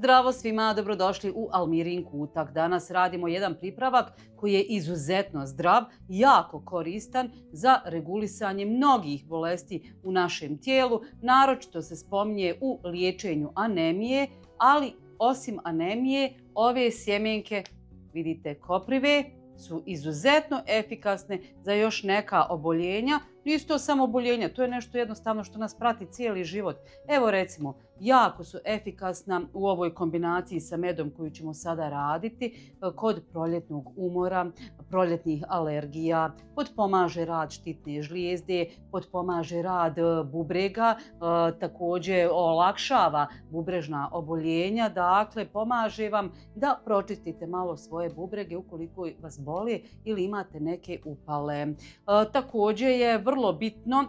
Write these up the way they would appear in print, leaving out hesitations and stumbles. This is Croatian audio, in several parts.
Zdravo svima, dobrodošli u Almirin kutak. Danas radimo jedan pripravak koji je izuzetno zdrav, jako koristan za regulisanje mnogih bolesti u našem tijelu. Naročito se spominje u liječenju anemije, ali osim anemije, ove sjemenke, vidite, koprive, su izuzetno efikasne za još neka oboljenja. Nisu to samo oboljenja, to je nešto jednostavno što nas prati cijeli život. Evo recimo, jako su efikasna u ovoj kombinaciji sa medom koju ćemo sada raditi kod proljetnog umora, proljetnih alergija, potpomaže rad štitne žlijezde, potpomaže rad bubrega, također olakšava bubrežna oboljenja, dakle pomaže vam da pročistite malo svoje bubrege ukoliko vas boli ili imate neke upale. Također je vrlo bitno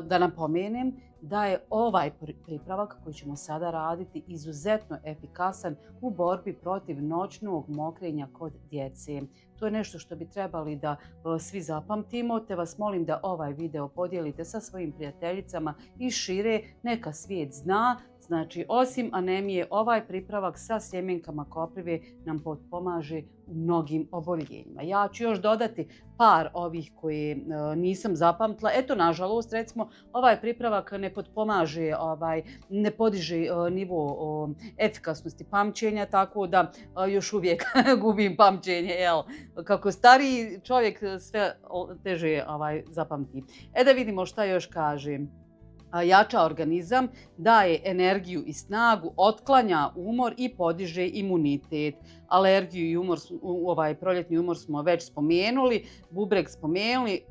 da napomenem da je ovaj pripravak koji ćemo sada raditi izuzetno efikasan u borbi protiv noćnog mokrenja kod djece. To je nešto što bi trebali da svi zapamtimo, te vas molim da ovaj video podijelite sa svojim prijateljicama i šire, neka svijet zna. Znači, osim anemije, ovaj pripravak sa sjemenkama koprive nam potpomaže u mnogim oboljenjima. Ja ću još dodati par ovih koje nisam zapamtila. Eto, nažalost, recimo, ovaj pripravak ne potpomaže, ne podiže nivo efikasnosti pamćenja, tako da još uvijek gubim pamćenje, jel? Kako stariji čovjek sve teže zapamti. Da vidimo šta još kaže. Jača organizam, daje energiju i snagu, otklanja umor i podiže imunitet. Alergiju i umor, proljetni umor smo već spomenuli, bubreg spomenuli,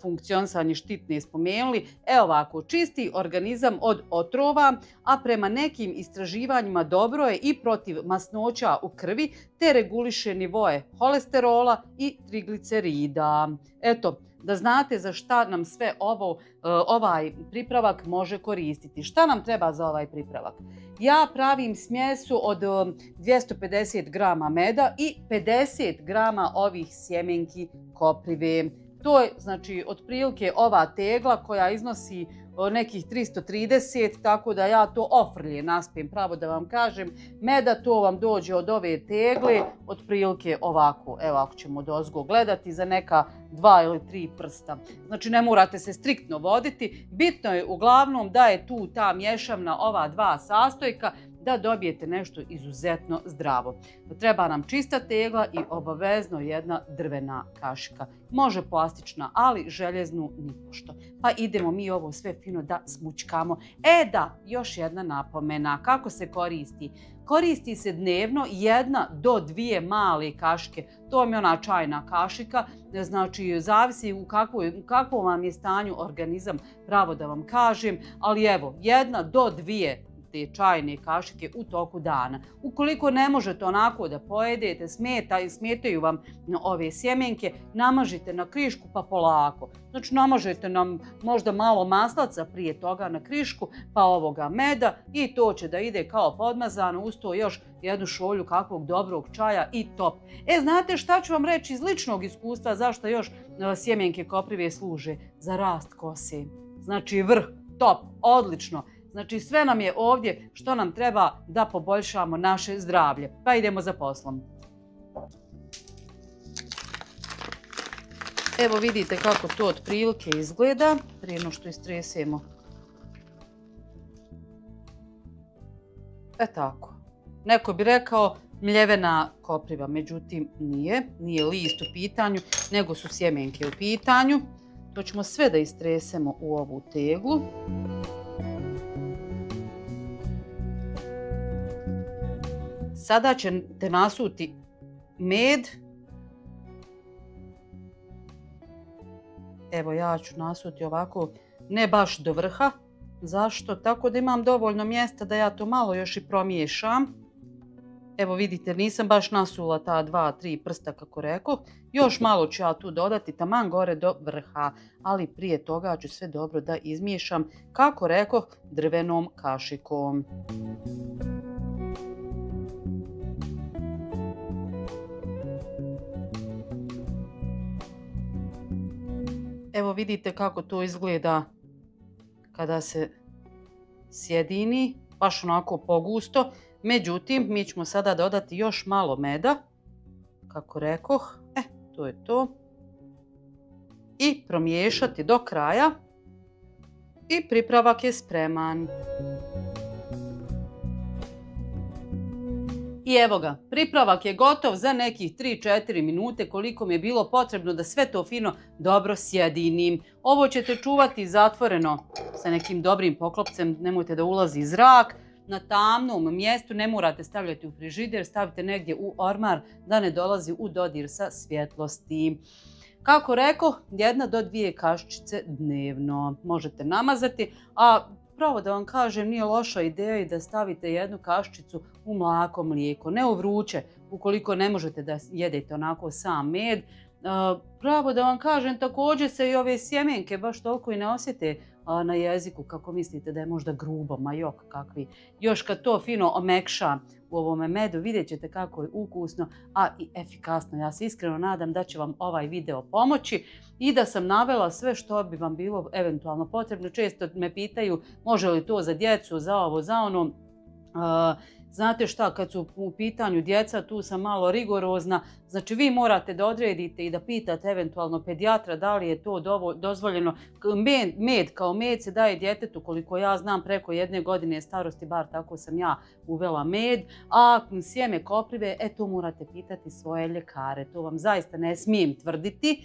funkcionisanje štitne spomenuli. Evo ovako, čisti organizam od otrova, a prema nekim istraživanjima dobro je i protiv masnoća u krvi, te reguliše nivoe holesterola i triglicerida. Eto, da znate za šta nam sve ovaj pripravak može koristiti. Šta nam treba za ovaj pripravak? Ja pravim smjesu od 250 grama meda i 50 grama ovih sjemenki koprive. To je znači otprilike ova tegla koja iznosi nekih 330, tako da ja to ofrlje naspijem, pravo da vam kažem. Meda, to vam dođe od ove tegle, otprilike ovako, evo ako ćemo dozgo gledati, za neka 2 ili 3 prsta. Znači ne morate se striktno voditi, bitno je uglavnom da je tu ta mješavna ova dva sastojka, da dobijete nešto izuzetno zdravo. Treba nam čista tegla i obavezno jedna drvena kašika. Može plastična, ali željeznu nipošto. Pa idemo mi ovo sve fino da smućkamo. Da, još jedna napomena. Kako se koristi? Koristi se dnevno 1 do 2 male kašike. To je ona čajna kašika. Znači, zavisi u kakvom vam je stanju organizam, pravo da vam kažem. Ali evo, 1 do 2 te čajne kašike u toku dana. Ukoliko ne možete onako da pojedete, smetaju vam ove sjemenke, namažite na krišku pa polako. Znači namažete nam možda malo maslaca prije toga na krišku, pa ovoga meda i to će da ide kao podmazano, uz to još jednu šolju kakvog dobrog čaja i top. Znate šta ću vam reći iz ličnog iskustva zašto još sjemenke koprive služe? Za rast kose. Znači vrh, top, odlično. Znači sve nam je ovdje što nam treba da poboljšamo naše zdravlje. Pa idemo za poslom. Evo vidite kako to otprilike izgleda prije no što istresemo. Tako. Neko bi rekao mljevena kopriva, međutim nije list u pitanju, nego su sjemenke u pitanju. To ćemo sve da istresemo u ovu teglu. Sada ćete nasuti med. Evo ja ću nasuti ovako, ne baš do vrha. Zašto? Tako da imam dovoljno mjesta da ja to malo još i promiješam. Evo vidite, nisam baš nasula ta 2-3 prsta kako rekao. Još malo ću ja tu dodati, taman gore do vrha. Ali prije toga ću sve dobro da izmiješam, kako rekoh, drvenom kašikom. Evo vidite kako to izgleda kada se sjedini, baš onako pogusto. Međutim, mi ćemo sada dodati još malo meda, kako rekoh, to je to, i promiješati do kraja i pripravak je spreman. I evo ga, pripravak je gotov za nekih 3-4 minute koliko mi je bilo potrebno da sve to fino dobro sjedinim. Ovo ćete čuvati zatvoreno sa nekim dobrim poklopcem, nemojte da ulazi zrak. Na tamnom mjestu, ne morate stavljati u frižider, stavite negdje u ormar da ne dolazi u dodir sa svjetlosti. Kako rekoh, 1 do 2 kaščice dnevno možete namazati, a pravo da vam kažem, nije loša ideja i da stavite 1 kaščicu u mlako, mlijeko, ne u vruće, ukoliko ne možete da jedete onako sam med. Pravo da vam kažem, također se i ove sjemenke baš toliko i ne osjete na jeziku kako mislite da je možda grubo, ma jok kakvi. Još kad to fino omekša u ovome medu, vidjet ćete kako je ukusno, a i efikasno. Ja se iskreno nadam da će vam ovaj video pomoći i da sam navela sve što bi vam bilo eventualno potrebno. Često me pitaju može li to za djecu, za ovo, za ono. Znate šta, kad su u pitanju djeca, tu sam malo rigorozna. Znači vi morate da odredite i da pitate eventualno pedijatra da li je to dozvoljeno. Med kao med se daje djetetu, koliko ja znam, preko 1 godine starosti, bar tako sam ja uvela med. A sjeme koprive, to morate pitati svoje ljekare. To vam zaista ne smijem tvrditi.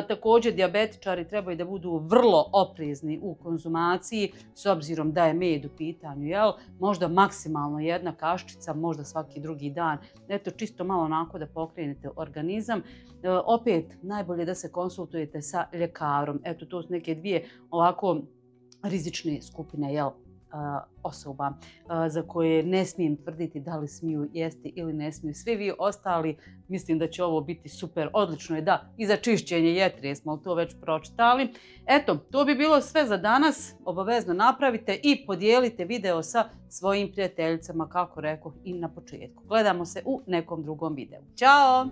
Također dijabetičari trebaju da budu vrlo oprezni u konzumaciji s obzirom da je med u pitanju. Možda maksimalno 1 kaščica, možda svaki drugi dan. Eto, čisto malo onako da pokrenete organizam. Opet, najbolje da se konsultujete sa ljekarom. Eto, to su neke 2 ovako rizične skupine osoba za koje ne smijem tvrditi da li smiju jesti ili ne smiju. Svi vi ostali, mislim da će ovo biti super. Odlično je da i za čišćenje jetre smo to već pročitali. Eto, to bi bilo sve za danas. Obavezno napravite i podijelite video sa svojim prijateljicama, kako rekoh i na početku. Gledamo se u nekom drugom videu. Ćao!